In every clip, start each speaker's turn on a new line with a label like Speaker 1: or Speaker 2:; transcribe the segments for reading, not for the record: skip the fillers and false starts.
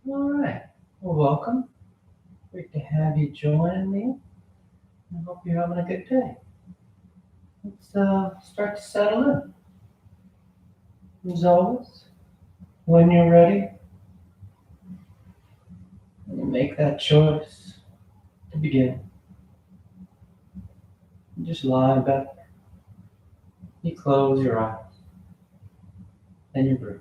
Speaker 1: All right. Well, welcome. Great to have you join me. I hope you're having a good day. Let's start to settle in. As always, when you're ready, you make that choice to begin. You just lie back. You close your eyes and you breathe.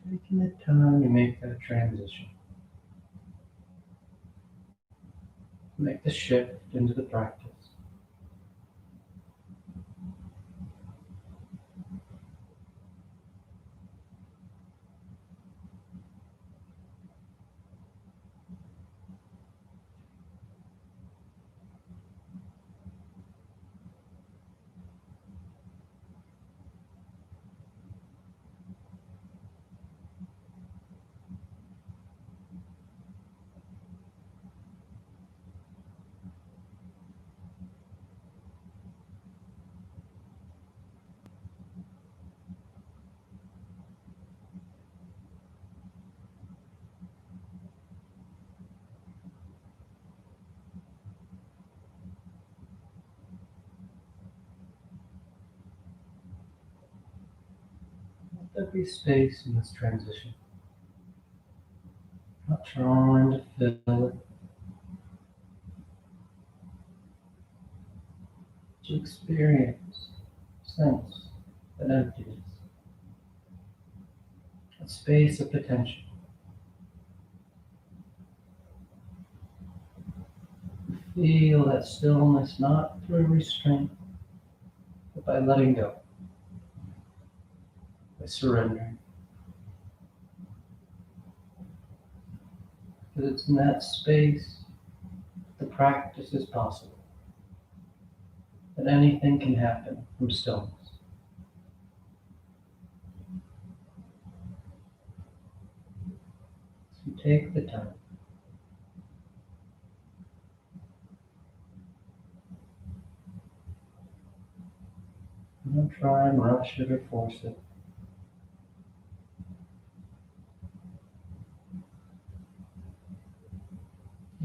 Speaker 1: Taking the time to make that transition, make the shift into the practice. Let there be space in this transition. Not trying to fill it, to experience, sense that emptiness, a space of potential. Feel that stillness not through restraint, but by letting go, by surrendering. Because it's in that space the practice is possible, that anything can happen from stillness. So take the time. Don't try and rush it or force it.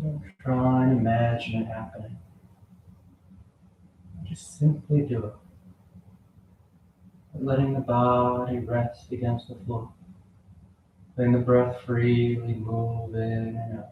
Speaker 1: Don't try and imagine it happening. Just simply do it. Letting the body rest against the floor. Letting the breath freely move in and out.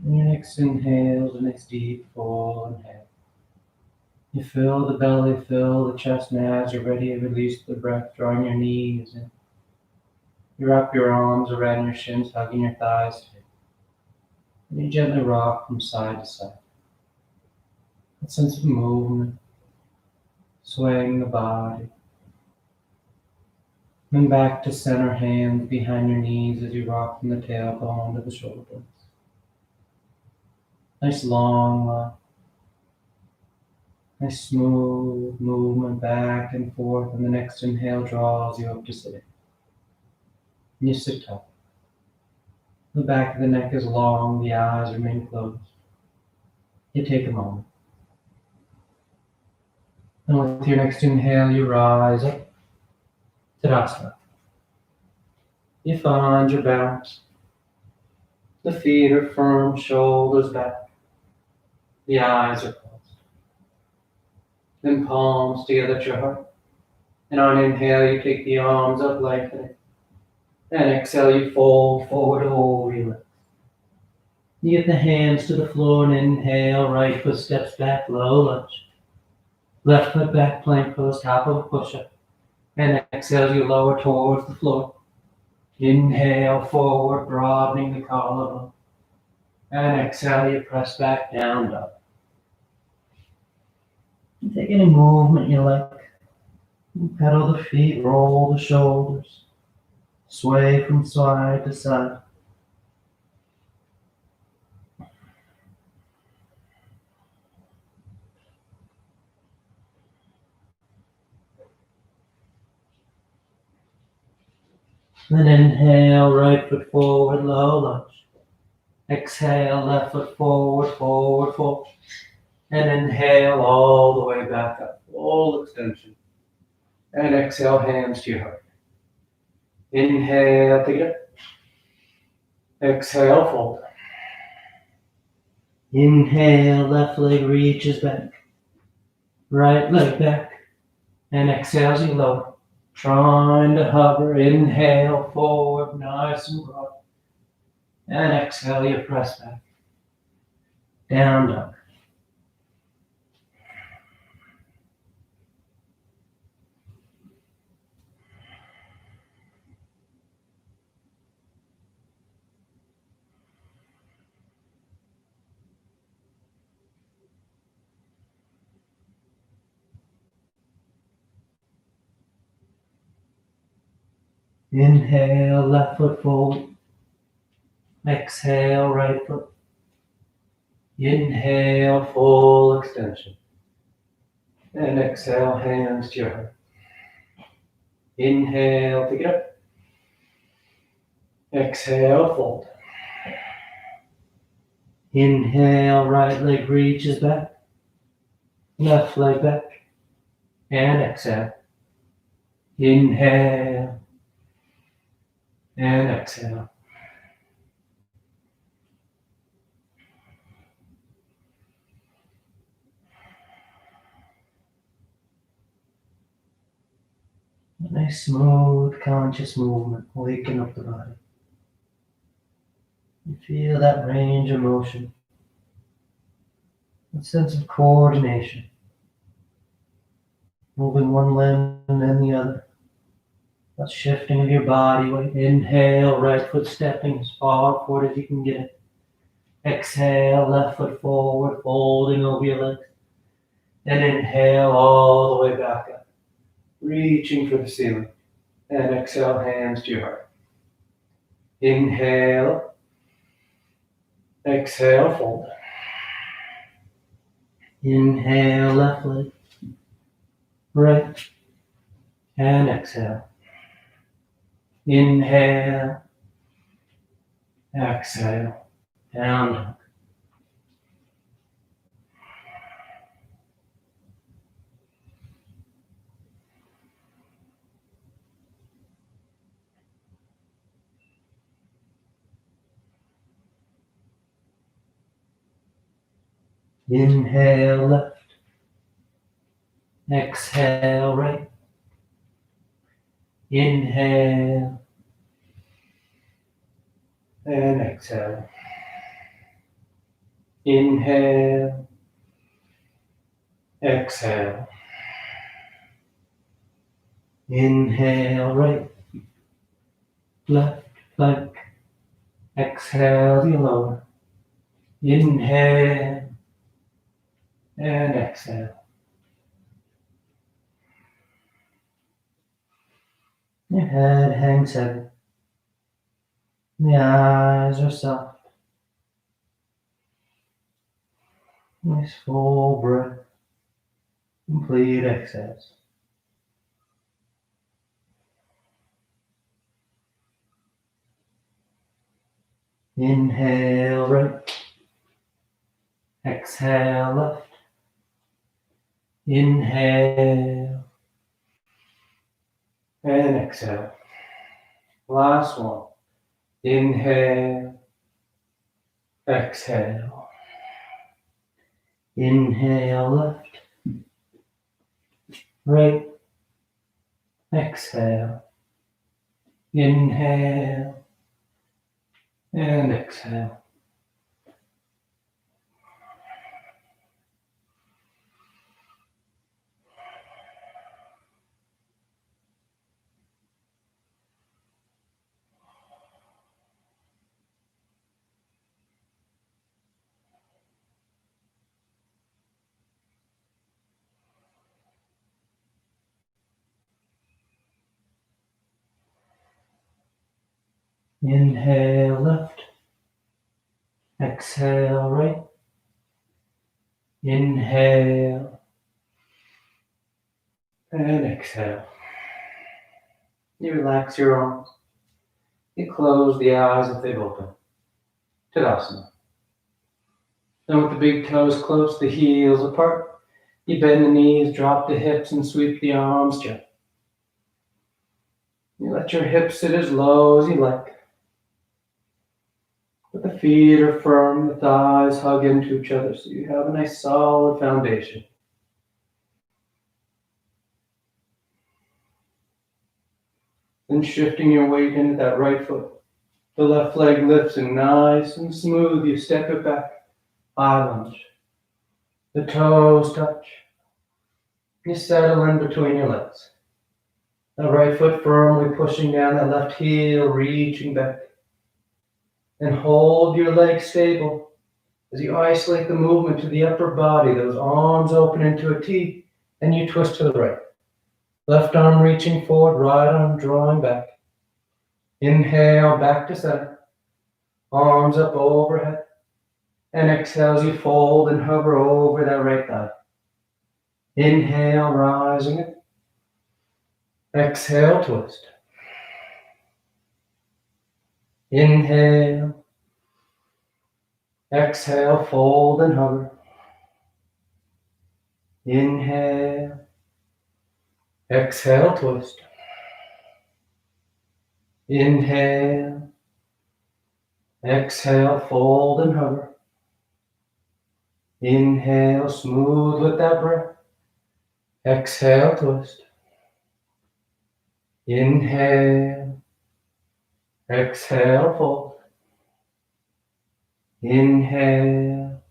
Speaker 1: And your next inhale is a nice deep full inhale. You fill the belly, fill the chest, and as you're ready, release the breath, drawing your knees in. You wrap your arms around your shins, hugging your thighs. And you gently rock from side to side. That sense of movement, swaying the body. Then back to center, hands behind your knees as you rock from the tailbone to the shoulder blades. Nice long line. Nice smooth movement back and forth, and the next inhale draws you up to sitting. And you sit tall. The back of the neck is long, the eyes remain closed. You take a moment. And with your next inhale, you rise up. Tadasana. You find your balance. The feet are firm, shoulders back. The eyes are closed. Then palms together at your heart. And on inhale, you take the arms up, lengthening. And exhale, you fold forward over your legs. You get the hands to the floor and inhale, right foot steps back, low lunge. Left foot back, plank pose, top of a push-up. And exhale, you lower towards the floor. Inhale, forward, broadening the collarbone. And exhale, you press back down, dog. Take any movement you like. Pedal the feet, roll the shoulders. Sway from side to side. Then inhale, right foot forward, low lunge. Exhale, left foot forward, forward, fold. And inhale all the way back up, full extension. And exhale, hands to your heart. Inhale, take it up. Exhale, fold. Inhale, left leg reaches back. Right leg back. And exhale as you lower. Trying to hover. Inhale, forward, nice and broad. And exhale, you press back. Down dog. Inhale, left foot forward. Exhale, right foot. Inhale, full extension. And exhale, hands to your heart. Inhale, pick it up. Exhale, fold. Inhale, right leg reaches back. Left leg back. And exhale. Inhale. And exhale. A nice smooth, conscious movement, waking up the body. You feel that range of motion, that sense of coordination, moving one limb and then the other. That shifting of your body weight. Inhale, right foot stepping as far forward as you can get it. Exhale, left foot forward, folding over your legs. And inhale all the way back up, reaching for the ceiling. And exhale, hands to your heart. Inhale. Exhale, fold. Inhale, left leg. Right. And exhale. Inhale. Exhale. Down dog. Inhale, left. Exhale, right. Inhale. And exhale. Inhale. Exhale. Inhale, right. Left, flank. Exhale, you lower. Inhale and exhale. Your head hangs heavy. The eyes are soft. Nice full breath. Complete exhales. Inhale right. Exhale left. Inhale and exhale. Last one. Inhale. Exhale. Inhale left. Right. Exhale. Inhale and exhale. Inhale left. Exhale right. Inhale and exhale. You relax your arms. You close the eyes if they've opened. Tadasana. Then with the big toes close, the heels apart, you bend the knees, drop the hips, and sweep the arms gently. You let your hips sit as low as you like. But the feet are firm, the thighs hug into each other, so you have a nice solid foundation. Then shifting your weight into that right foot. The left leg lifts and nice and smooth, you step it back. High lunge. The toes touch. You settle in between your legs. The right foot firmly pushing down, that left heel reaching back. And hold your leg stable as you isolate the movement to the upper body, those arms open into a T, and you twist to the right. Left arm reaching forward, right arm drawing back. Inhale, back to center. Arms up overhead. And exhale as you fold and hover over that right thigh. Inhale, rising it. Exhale, twist. Inhale. Exhale, fold and hover. Inhale. Exhale, twist. Inhale. Exhale, fold and hover. Inhale, smooth with that breath. Exhale, twist. Inhale. Exhale, fold. Inhale.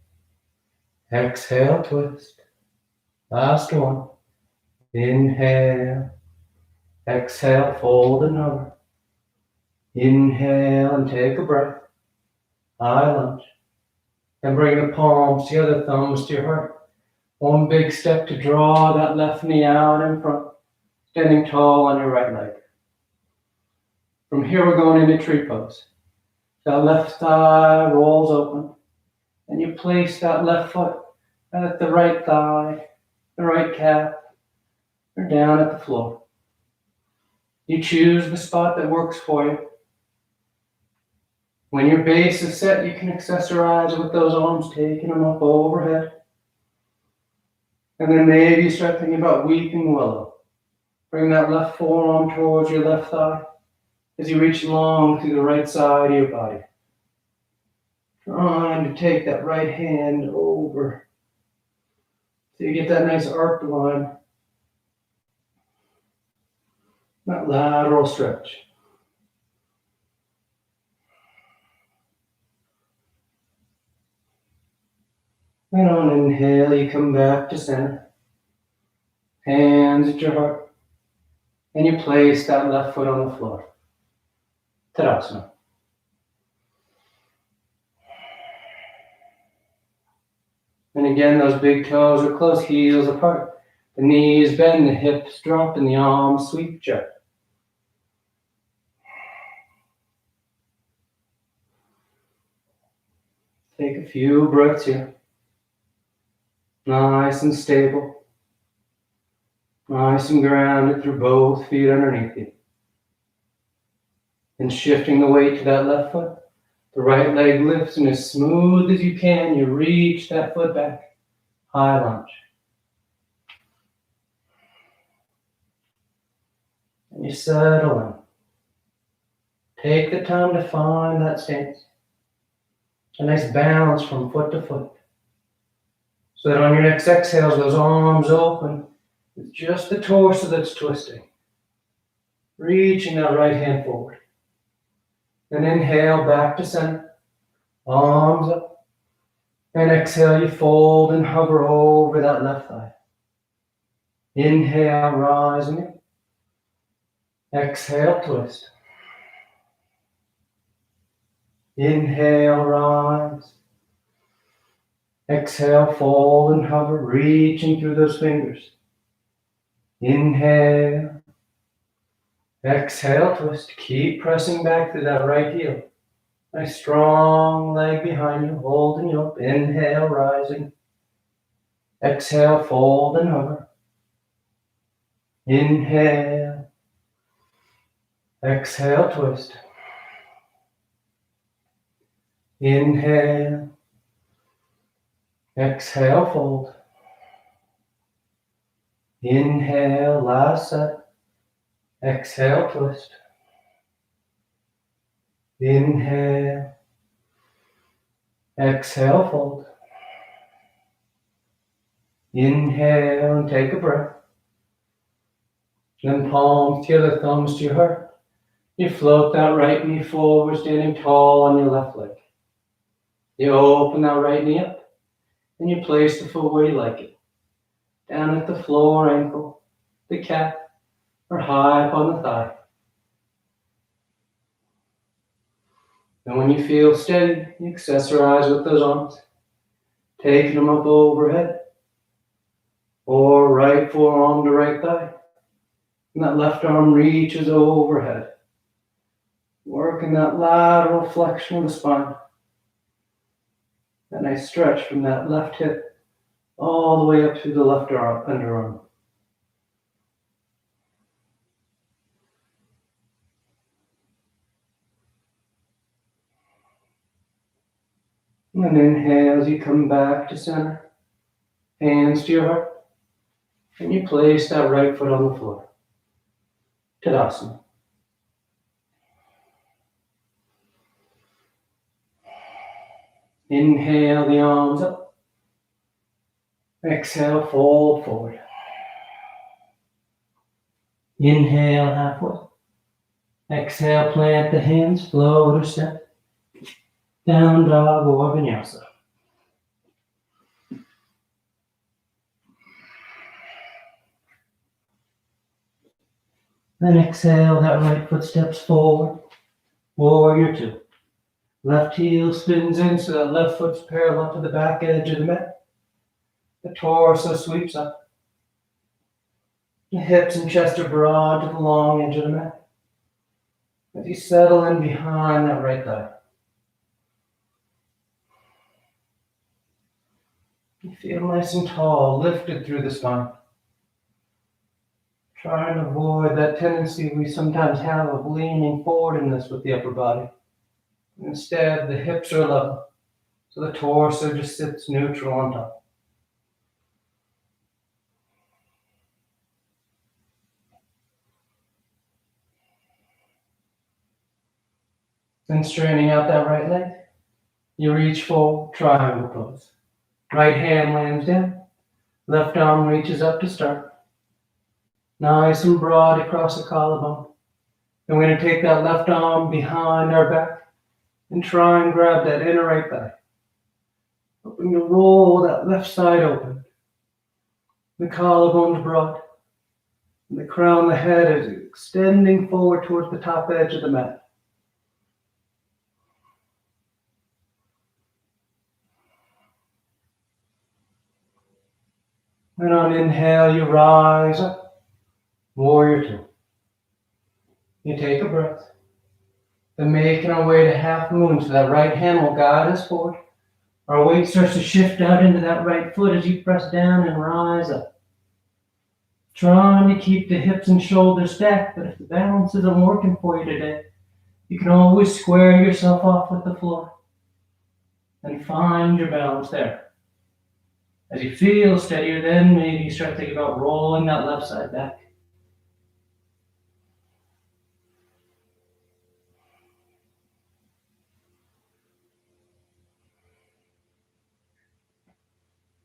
Speaker 1: Exhale, twist. Last one. Inhale. Exhale, fold and hover. Inhale and take a breath. High lunge. And bring the palms together, thumbs to your heart. One big step to draw that left knee out in front. Standing tall on your right leg. From here we're going into tree pose. That left thigh rolls open. And you place that left foot at the right thigh, the right calf, or down at the floor. You choose the spot that works for you. When your base is set, you can accessorize with those arms, taking them up overhead. And then maybe you start thinking about weeping willow. Bring that left forearm towards your left thigh as you reach long through the right side of your body. Trying to take that right hand over so you get that nice arc line. That lateral stretch. And on inhale, you come back to center. Hands at your heart. And you place that left foot on the floor. Tadasana. And again, those big toes are close, heels apart. The knees bend, the hips drop, and the arms sweep just. Take a few breaths here. Nice and stable. Nice and grounded through both feet underneath you. And shifting the weight to that left foot. The right leg lifts, and as smooth as you can, you reach that foot back. High lunge. And you settle in. Take the time to find that stance. A nice balance from foot to foot. So that on your next exhale, those arms open, it's just the torso that's twisting. Reaching that right hand forward. And inhale back to center. Arms up. And exhale, you fold and hover over that left thigh. Inhale, rising up. Exhale, twist. Inhale, rise. Exhale, fold and hover, reaching through those fingers. Inhale. Exhale, twist. Keep pressing back through that right heel. Nice strong leg behind you, holding you up. Inhale, rising. Exhale, fold and hover. Inhale. Exhale, twist. Inhale. Exhale, fold. Inhale, last set. Exhale, twist. Inhale. Exhale, fold. Inhale and take a breath. Then palms together, thumbs to your heart. You float that right knee forward, standing tall on your left leg. You open that right knee up, and you place the foot where you like it. Down at the floor, ankle, the calf, or high up on the thigh. And when you feel steady, you accessorize with those arms, taking them up overhead, or right forearm to right thigh. And that left arm reaches overhead. Working that lateral flexion of the spine. And I stretch from that left hip all the way up through the left arm, underarm. And inhale as you come back to center. Hands to your heart. And you place that right foot on the floor. Tadasana. Inhale the arms up. Exhale, fold forward. Inhale, halfway. Exhale, plant the hands, float or step. Down dog or vinyasa. Then exhale, that right foot steps forward. Warrior two. Left heel spins in so that left foot's parallel to the back edge of the mat. The torso sweeps up. The hips and chest are broad to the long edge of the mat. As you settle in behind that right thigh. You feel nice and tall, lifted through the spine. Try and avoid that tendency we sometimes have of leaning forward in this with the upper body. Instead, the hips are level, so the torso just sits neutral on top. Then straightening out that right leg, you reach forward, triangle pose. Right hand lands down, left arm reaches up to start. Nice and broad across the collarbone. And we're going to take that left arm behind our back and try and grab that inner right thigh. Hoping to roll that left side open. The collarbone's broad. And the crown of the head is extending forward towards the top edge of the mat. And on inhale, you rise up, warrior two. You take a breath. Then making our way to half moon, so that right hand will guide us forward. Our weight starts to shift out into that right foot as you press down and rise up. Trying to keep the hips and shoulders stacked, but if the balance isn't working for you today, you can always square yourself off with the floor and find your balance there. As you feel steadier, then maybe you start thinking about rolling that left side back.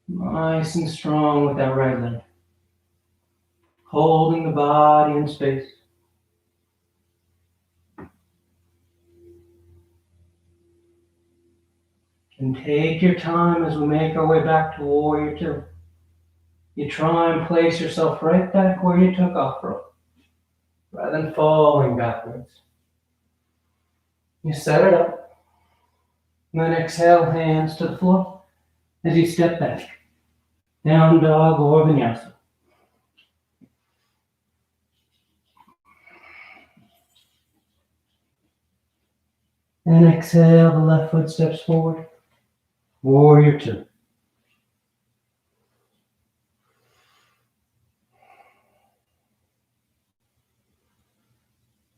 Speaker 1: Nice and strong with that right leg. Holding the body in space. And take your time as we make our way back to warrior two. You try and place yourself right back where you took off from, rather than falling backwards. You set it up, and then exhale, hands to the floor as you step back. Down dog or vinyasa. And exhale, the left foot steps forward. Warrior two.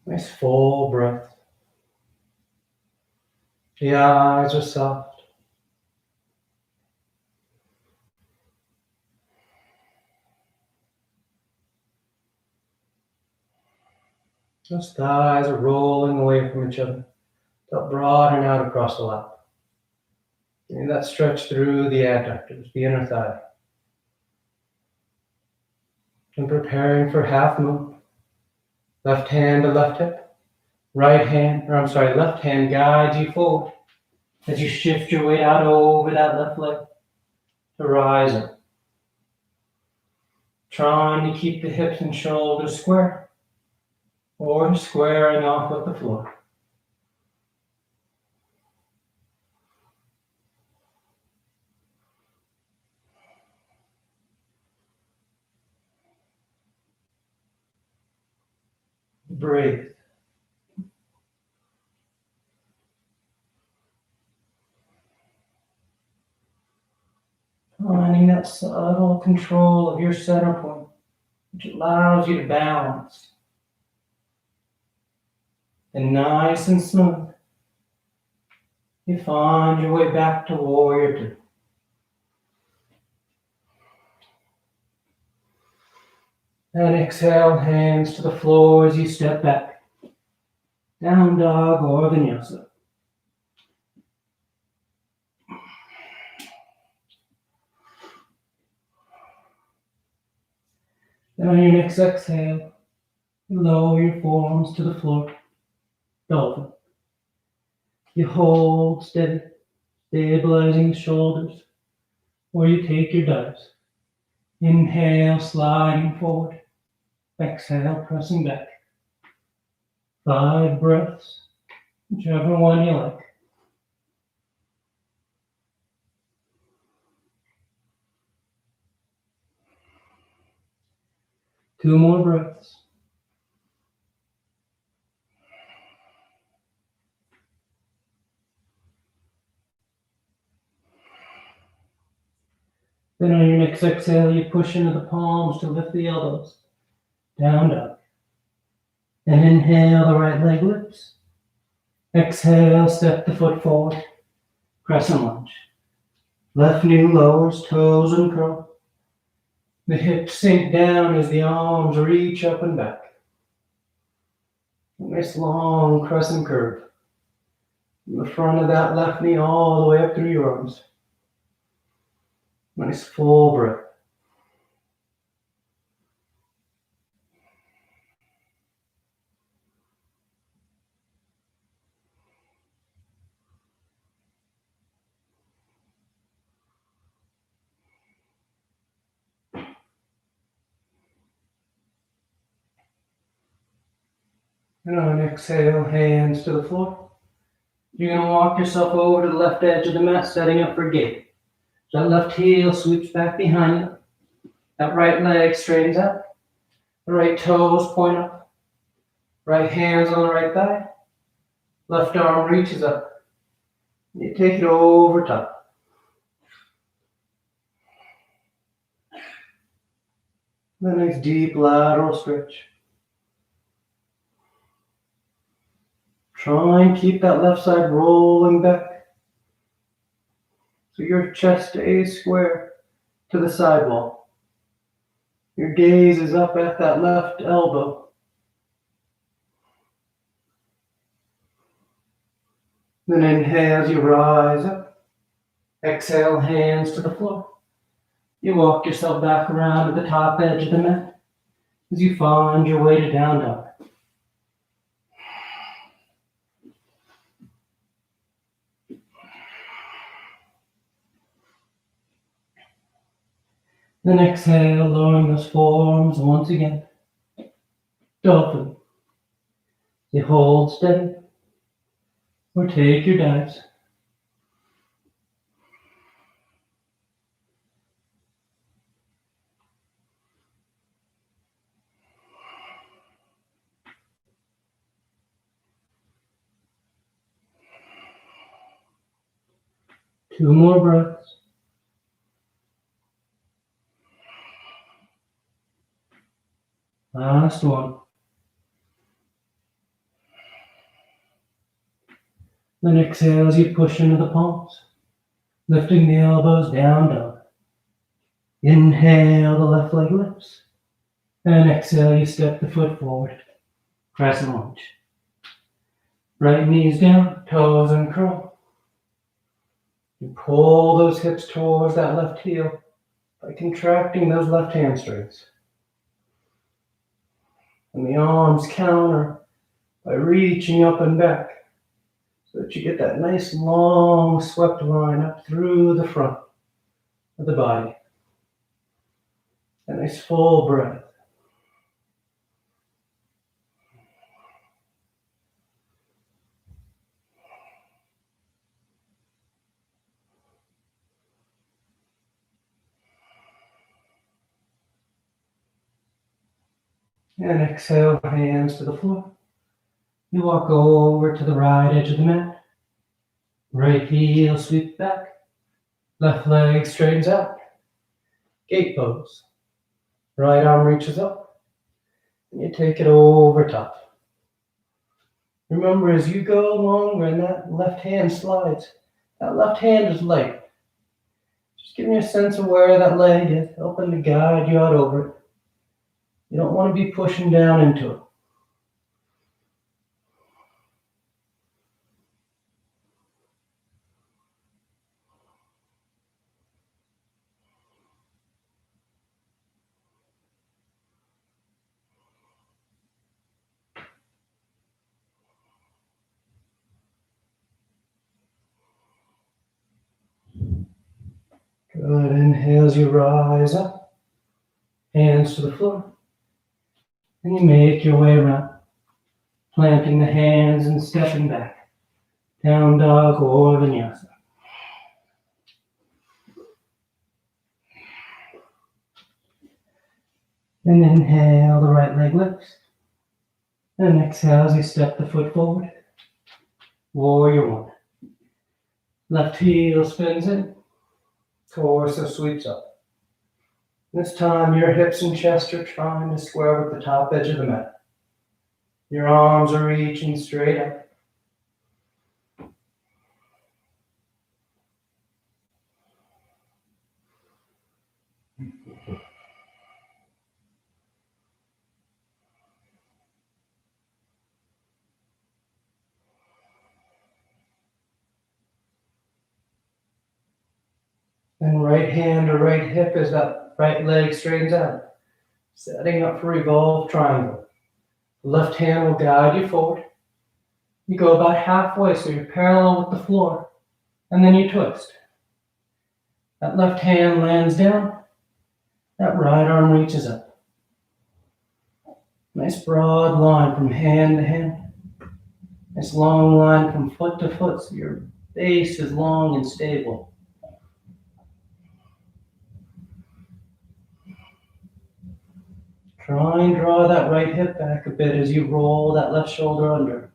Speaker 1: Nice full breath. The eyes are soft. Those thighs are rolling away from each other. They'll broaden out across the lap. And that stretch through the adductors, the inner thigh. And preparing for half moon. Left hand to left hip. Left hand guides you forward as you shift your weight out over that left leg to rise up. Trying to keep the hips and shoulders square or squaring off with the floor. Breathe. Finding that subtle control of your center point, which allows you to balance. And nice and smooth, you find your way back to warrior two. And exhale, hands to the floor as you step back. Down dog or vinyasa. Then on your next exhale, you lower your forearms to the floor. Dolphin. You hold steady, stabilizing the shoulders, or you take your dives. Inhale, sliding forward. Exhale, pressing back. 5 breaths, whichever one you like. Two more breaths. Then on your next exhale, you push into the palms to lift the elbows. Down dog. And inhale, the right leg lifts. Exhale, step the foot forward. Crescent lunge. Left knee lowers, toes uncurl. The hips sink down as the arms reach up and back. A nice long crescent curve. From the front of that left knee all the way up through your arms. Nice full breath. And on an exhale, hands to the floor. You're going to walk yourself over to the left edge of the mat, setting up for gate. So that left heel sweeps back behind you. That right leg straightens out. The right toes point up. Right hand's on the right thigh. Left arm reaches up. You take it over top. The nice deep lateral stretch. Try and keep that left side rolling back so your chest stays square to the sidewall. Your gaze is up at that left elbow. Then inhale as you rise up. Exhale, hands to the floor. You walk yourself back around to the top edge of the mat as you find your way to down dog. Then exhale, lowering those forearms once again. Dolphin. You hold steady or take your dives. Two more breaths. Last one. Then exhale as you push into the palms, lifting the elbows down, dog. Inhale, the left leg lifts. And exhale, you step the foot forward. Crescent lunge. Right knees down, toes uncurl. You pull those hips towards that left heel by contracting those left hamstrings. And the arms counter by reaching up and back so that you get that nice long swept line up through the front of the body. A nice full breath. And exhale, hands to the floor. You walk over to the right edge of the mat. Right heel sweeps back. Left leg straightens out. Gate pose. Right arm reaches up. And you take it over top. Remember, as you go along when that left hand slides, that left hand is light. Just give me a sense of where that leg is, helping to guide you out over it. You don't want to be pushing down into it. Good. Inhale as you rise up. Hands to the floor. And you make your way around, planting the hands and stepping back. Down dog or vinyasa. And inhale, the right leg lifts. And exhale as you step the foot forward. Warrior one. Left heel spins in. Torso sweeps up. This time your hips and chest are trying to square with the top edge of the mat. Your arms are reaching straight up. And right hand or right hip as that right leg straightens out. Setting up for revolved triangle. Left hand will guide you forward. You go about halfway so you're parallel with the floor. And then you twist. That left hand lands down. That right arm reaches up. Nice broad line from hand to hand. Nice long line from foot to foot so your base is long and stable. Try and draw that right hip back a bit as you roll that left shoulder under.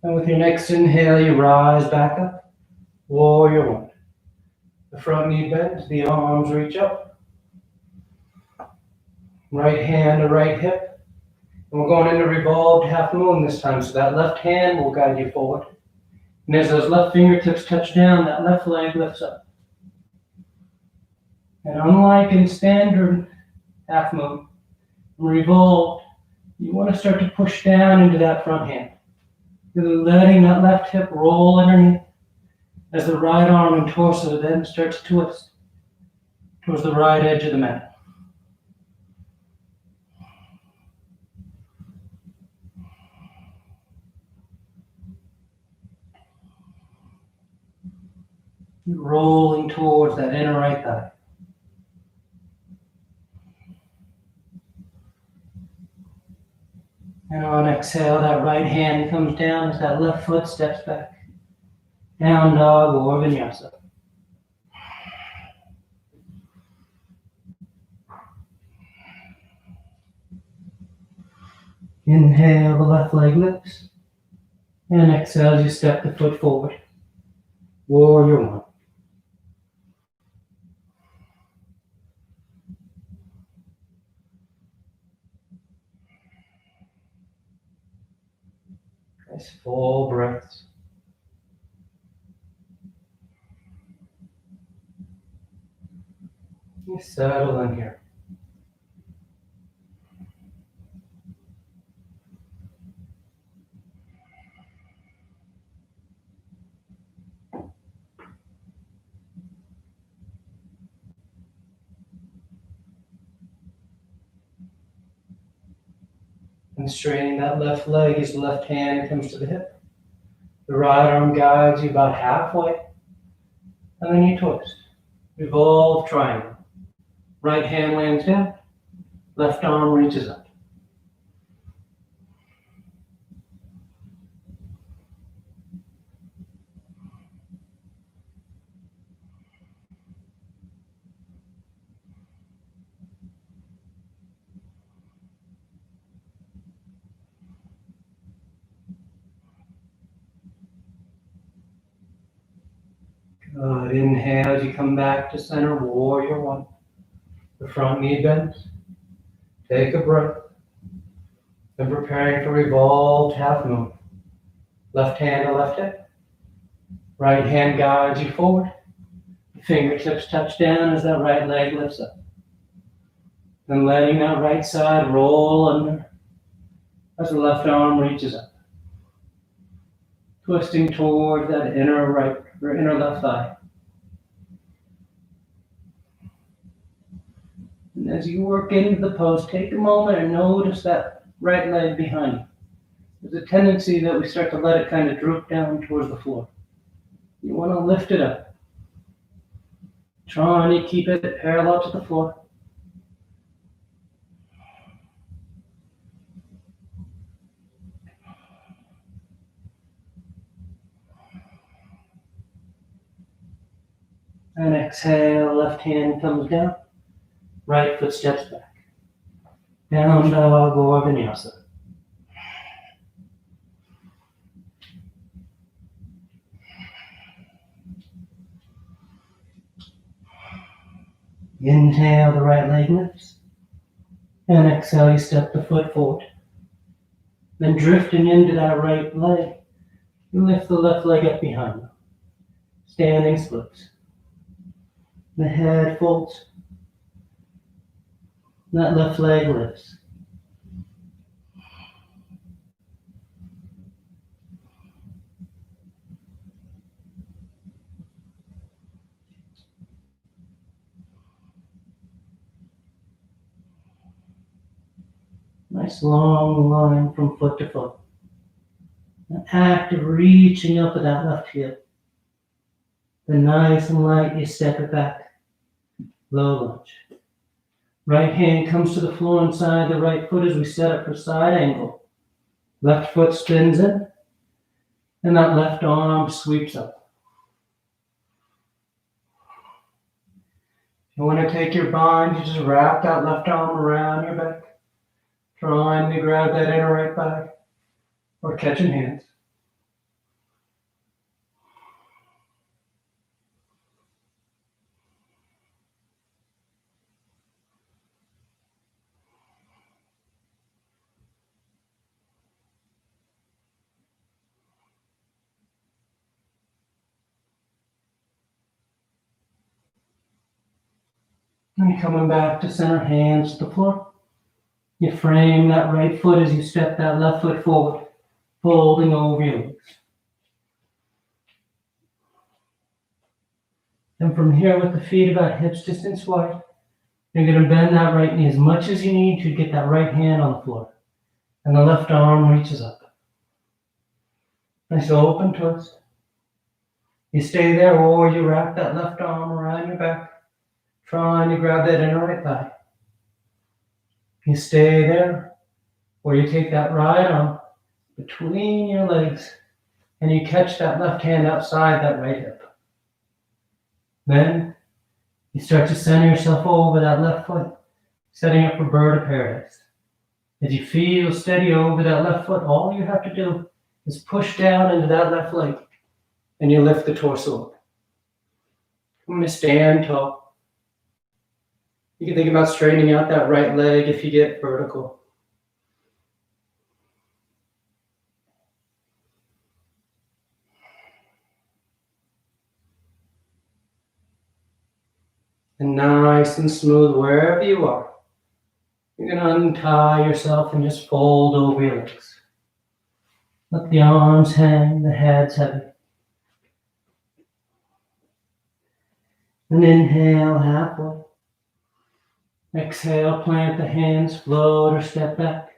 Speaker 1: And with your next inhale, you rise back up. Warrior one. The front knee bends, the arms reach up. Right hand to right hip. And we're going into revolved half moon this time. So that left hand will guide you forward. And as those left fingertips touch down, that left leg lifts up. And unlike in standard half moon, revolved, you want to start to push down into that front hand. You're letting that left hip roll underneath as the right arm and torso then starts to twist towards the right edge of the mat. You're rolling towards that inner right thigh. And on exhale, that right hand comes down as that left foot steps back. Down dog or vinyasa. Inhale, the left leg lifts. And exhale as you step the foot forward. Warrior one. Nice full breaths. You settle in here. And straightening that left leg as the left hand comes to the hip. The right arm guides you about halfway. And then you twist. Revolve triangle. Right hand lands down. Left arm reaches up. Good. Inhale as you come back to center, warrior one. The front knee bends. Take a breath. And preparing for revolved half moon. Left hand to left hip. Right hand guides you forward. The fingertips touch down as that right leg lifts up. Then letting that right side roll under as the left arm reaches up. Twisting toward that inner right or inner left thigh. And as you work into the pose, take a moment and notice that right leg behind you. There's a tendency that we start to let it kind of droop down towards the floor. You want to lift it up. Trying to keep it parallel to the floor. And exhale, left hand comes down. Right foot steps back. Down dog or vinyasa. Inhale, the right leg lifts. And exhale, you step the foot forward. Then drifting into that right leg, you lift the left leg up behind you. Standing splits. The head folds. That left leg lifts. Nice long line from foot to foot. An act of reaching up with that left hip. Then nice and light, you step it back. Low lunge. Right hand comes to the floor inside the right foot as we set up for side angle. Left foot spins in. And that left arm sweeps up. You want to take your bind, you just wrap that left arm around your back, trying to grab that inner right thigh or catching hands. And coming back to center, hands to the floor. You frame that right foot as you step that left foot forward, folding over your legs. And from here with the feet about hips distance wide, you're going to bend that right knee as much as you need to get that right hand on the floor. And the left arm reaches up. Nice open twist. You stay there or you wrap that left arm around your back, trying to grab that inner right thigh. You stay there or you take that right arm between your legs and you catch that left hand outside that right hip. Then you start to center yourself over that left foot, setting up for bird of paradise. As you feel steady over that left foot, all you have to do is push down into that left leg and you lift the torso up. I'm going to stand tall. You can think about straightening out that right leg if you get vertical. And nice and smooth wherever you are. You're going to untie yourself and just fold over your legs. Let the arms hang, the head's heavy. And inhale halfway. Exhale, plant the hands, float or step back.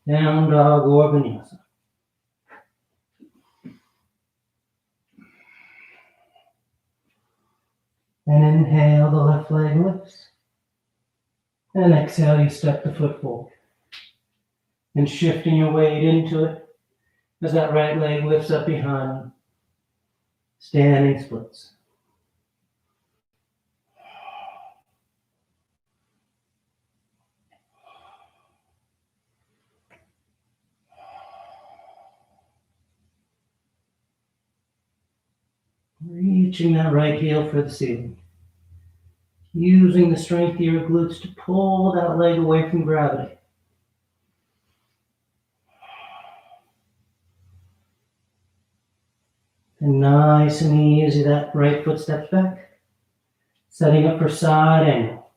Speaker 1: Down dog or vinyasa. And inhale, the left leg lifts. And exhale, you step the foot forward. And shifting your weight into it as that right leg lifts up behind you. Standing splits. Reaching that right heel for the ceiling. Using the strength of your glutes to pull that leg away from gravity. And nice and easy, that right foot steps back. Setting up for side angle.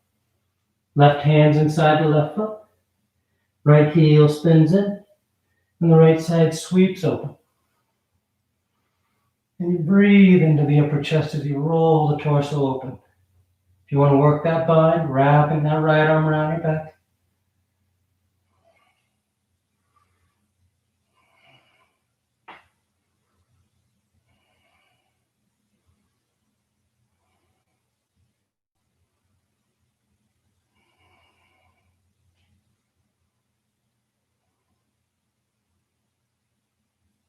Speaker 1: Left hand's inside the left foot. Right heel spins in. And the right side sweeps open. And you breathe into the upper chest as you roll the torso open. If you want to work that bind, wrapping that right arm around your back.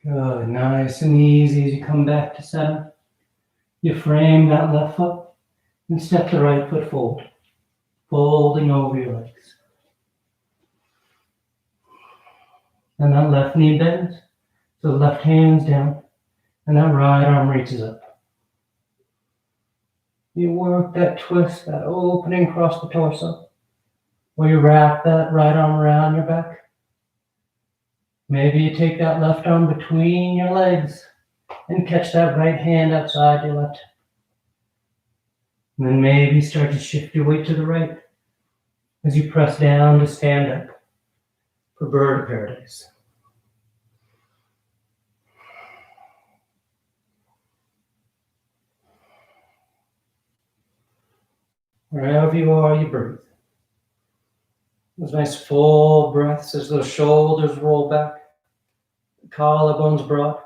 Speaker 1: Good, nice and easy as you come back to center. You frame that left foot and step the right foot forward, folding over your legs. And that left knee bends, so the left hand's down, and that right arm reaches up. You work that twist, that opening across the torso, where you wrap that right arm around your back. Maybe you take that left arm between your legs and catch that right hand outside your left. And then maybe start to shift your weight to the right as you press down to stand up for bird of paradise. Wherever you are, you breathe. Those nice full breaths as those shoulders roll back, the collarbones broad.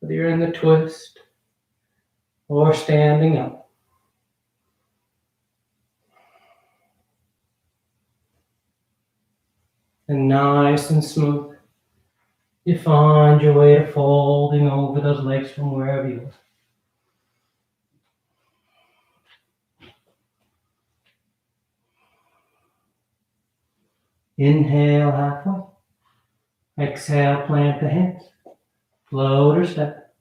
Speaker 1: Whether you're in the twist or standing up. And nice and smooth, you find your way to folding over those legs from wherever you are. Inhale halfway. Exhale, plant the hands. Float or step.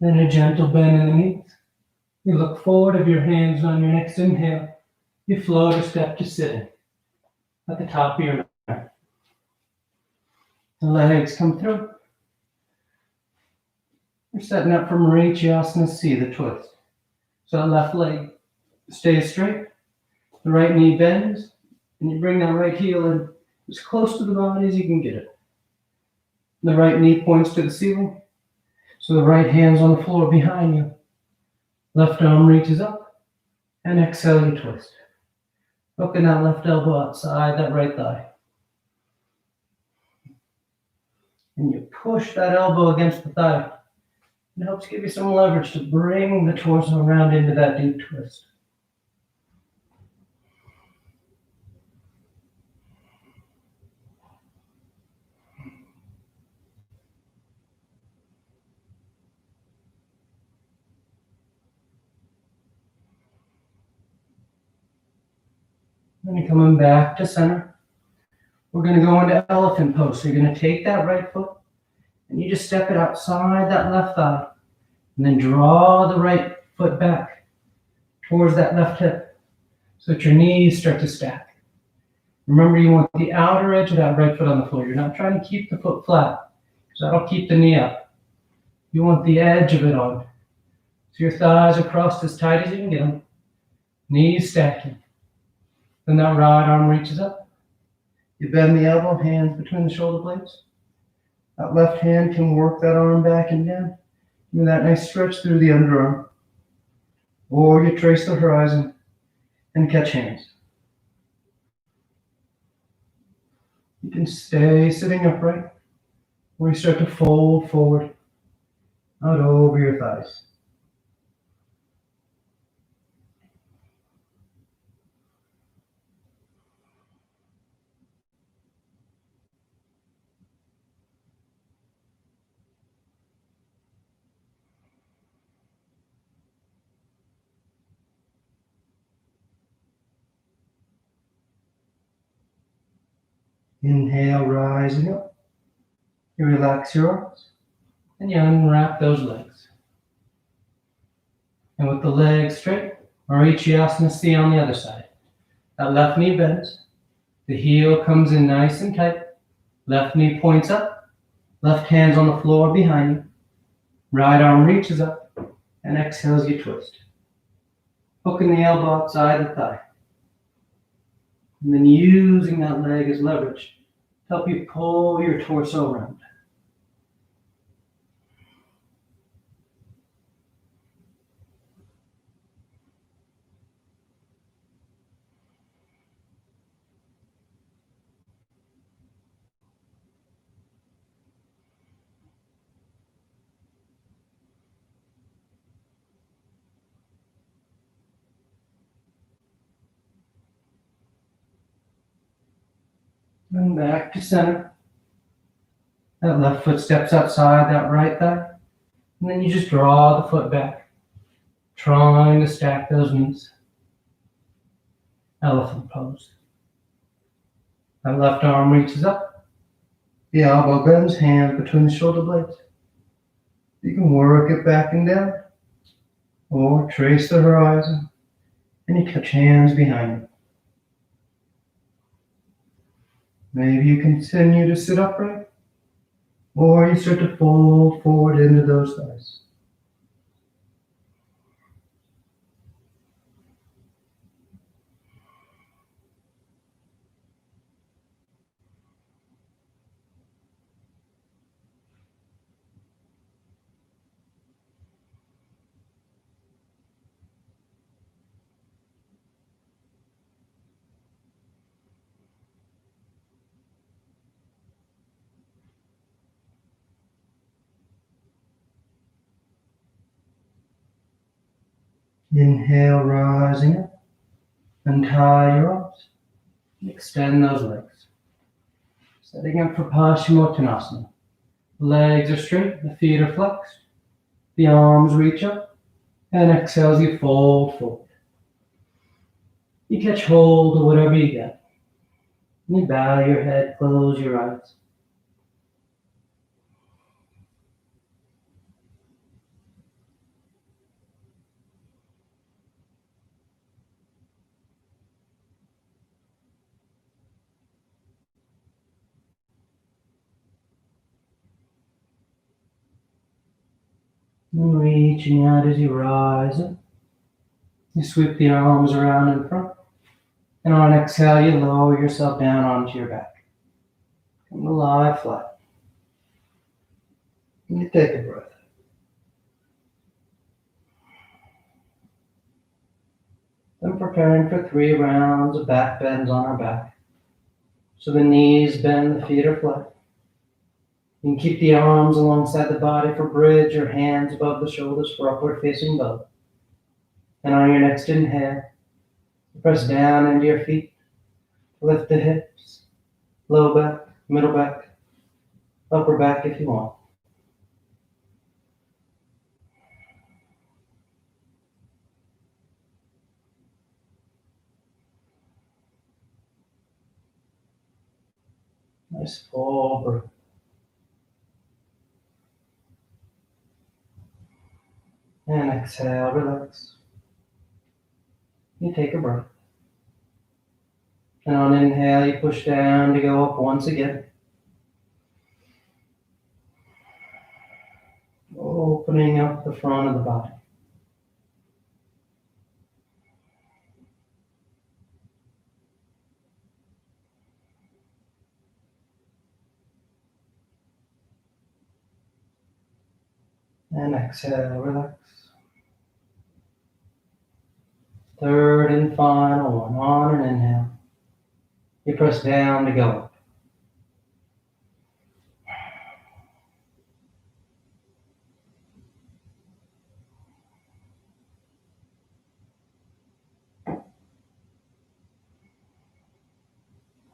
Speaker 1: Then a gentle bend in the knees. You look forward of your hands on your next inhale. You float or step to sitting at the top of your mat. The legs come through. You're setting up for Marichyasana C, the twist. So that left leg stays straight. The right knee bends. And you bring that right heel in as close to the body as you can get it. The right knee points to the ceiling. So the right hand's on the floor behind you. Left arm reaches up. And exhale, you twist. Hooking that left elbow outside that right thigh. And you push that elbow against the thigh. It helps give you some leverage to bring the torso around into that deep twist. Then you're coming back to center. We're going to go into elephant pose. So you're going to take that right foot and you just step it outside that left thigh. And then draw the right foot back towards that left hip so that your knees start to stack. Remember, you want the outer edge of that right foot on the floor. You're not trying to keep the foot flat, because that'll keep the knee up. You want the edge of it on. So your thighs are crossed as tight as you can get them. Knees stacking. Then that right arm reaches up. You bend the elbow, hands between the shoulder blades. That left hand can work that arm back and down. Give that nice stretch through the underarm. Or you trace the horizon and catch hands. You can stay sitting upright, or you start to fold forward, out over your thighs. Inhale, rising up. You relax your arms, and you unwrap those legs. And with the legs straight, Marichyasana C on the other side. That left knee bends. The heel comes in nice and tight. Left knee points up. Left hand's on the floor behind you. Right arm reaches up and exhales, you twist. Hooking the elbow outside the thigh. And then using that leg as leverage to help you pull your torso around. And back to center. That left foot steps outside that right thigh. And then you just draw the foot back, trying to stack those knees. Elephant pose. That left arm reaches up. The elbow bends, hands between the shoulder blades. You can work it back and down, or trace the horizon, and you catch hands behind you. Maybe you continue to sit upright, or you start to fold forward into those thighs. Inhale, rising up. Untie your arms. And extend those legs. Setting up for Paschimottanasana. Legs are straight, the feet are flexed. The arms reach up, and exhale as you fold forward. You catch hold of whatever you get. You bow your head, close your eyes. And reaching out as you rise up. You sweep the arms around in front. And on exhale, you lower yourself down onto your back. Come to lie flat. And you take a breath. Then preparing for 3 rounds of back bends on our back. So the knees bend, the feet are flat. You can keep the arms alongside the body for bridge or hands above the shoulders for upward facing bow. And on your next inhale, press down into your feet. Lift the hips, low back, middle back, upper back if you want. Nice full breath. And exhale, relax. You take a breath. And on inhale, you push down to go up once again. Opening up the front of the body. And exhale, relax. Third and final one. On an inhale, you press down to go up.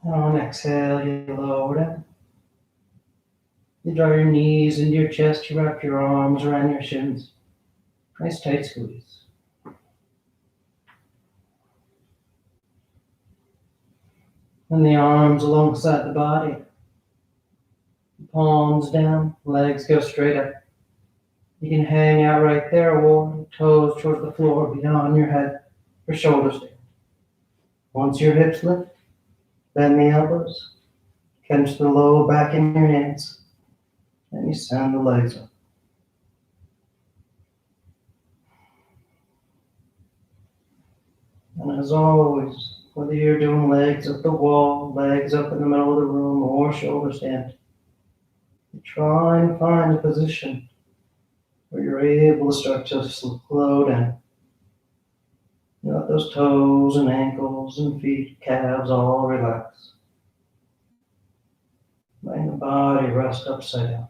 Speaker 1: And on exhale, you lower down. You draw your knees into your chest, you wrap your arms around your shins. Nice tight squeeze. And the arms alongside the body. Palms down, legs go straight up. You can hang out right there or toes towards the floor beyond your head or shoulders down. Once your hips lift, bend the elbows, catch the lower back in your hands, and you send the legs up. And as always, whether you're doing legs up the wall, legs up in the middle of the room, or shoulder stand, you try and find a position where you're able to start to slow down. You let those toes and ankles and feet, calves all relax. Letting the body rest upside down.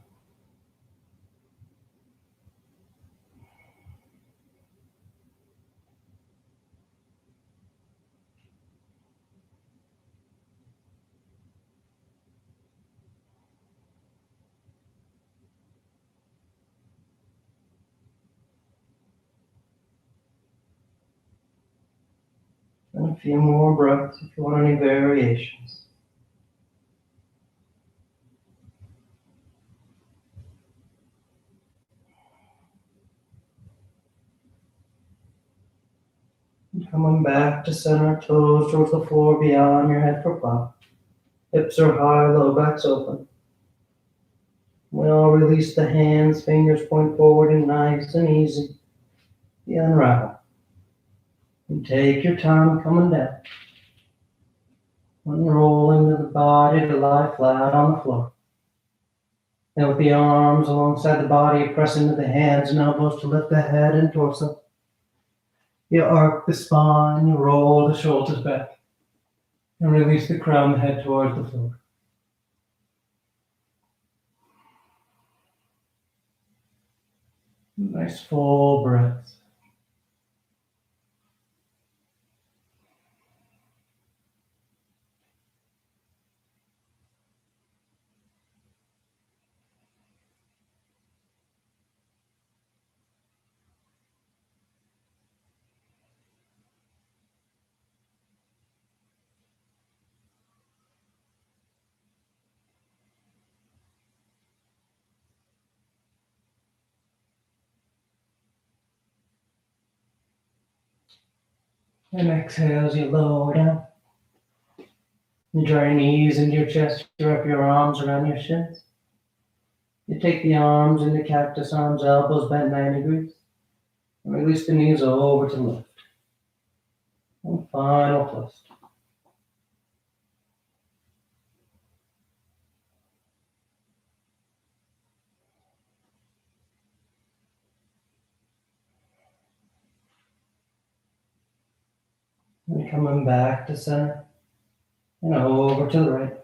Speaker 1: And a few more breaths if you want any variations. And coming back to center, toes towards the floor beyond your head for plow. Hips are high, low back's open. We'll release the hands, fingers point forward and nice and easy. You unravel. And take your time coming down. Unrolling to the body to lie flat on the floor. And with the arms alongside the body, press into the hands and elbows to lift the head and torso. You arc the spine, you roll the shoulders back. And release the crown, the head towards the floor. Nice full breaths. And exhale as you lower down. You draw your knees into your chest, you wrap your arms around your shins. You take the arms into cactus arms, elbows bent 90 degrees. And release the knees over to the left. And final twist. And coming back to center. And over to the right.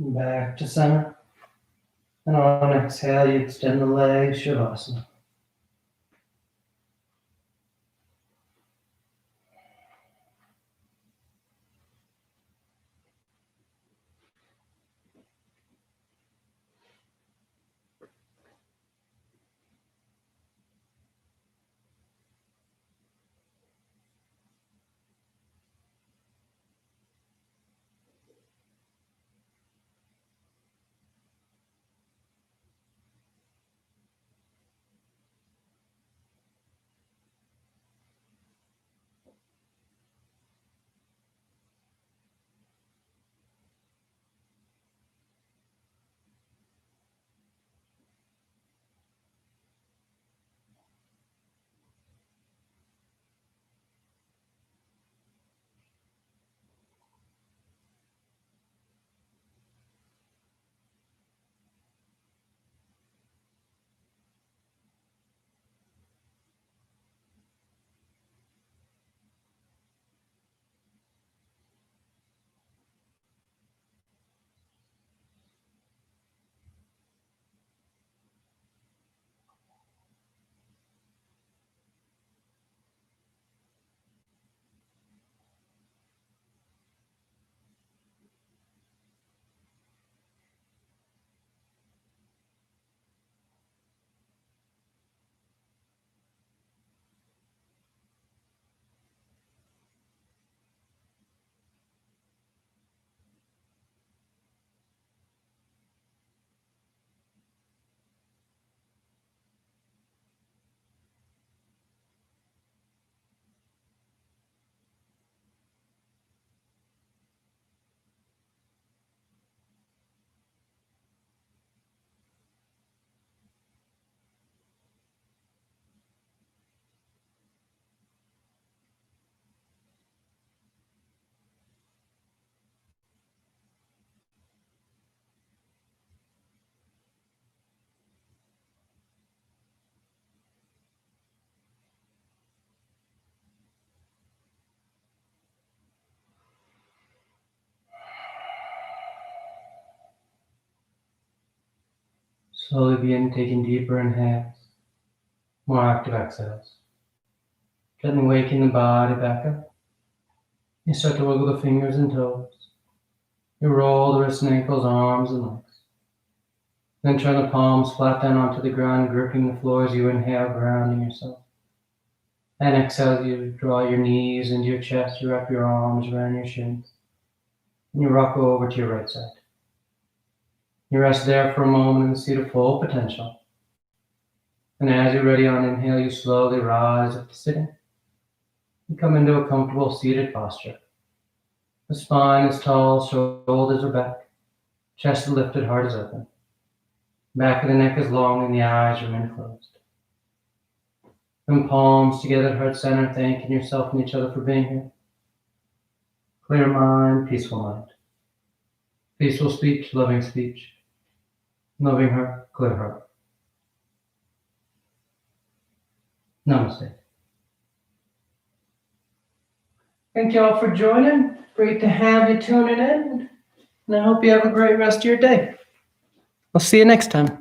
Speaker 1: Back to center. And on exhale, you extend the legs, Shavasana. Slowly begin taking deeper inhales, more active exhales. Gently waking the body back up. You start to wiggle the fingers and toes. You roll the wrists and ankles, arms and legs. Then turn the palms flat down onto the ground, gripping the floor as you inhale, grounding yourself. And exhale, you draw your knees into your chest, you wrap your arms around your shins. And you rock over to your right side. You rest there for a moment in the seat of full potential. And as you're ready on inhale, you slowly rise up to sitting. You come into a comfortable seated posture. The spine is tall, shoulders are back, chest is lifted, heart is open. Back of the neck is long and the eyes remain closed. And palms together, heart center, thanking yourself and each other for being here. Clear mind, peaceful mind. Peaceful speech, loving speech. Loving heart, clear heart. Namaste. Thank you all for joining. Great to have you tuning in. And I hope you have a great rest of your day. I'll see you next time.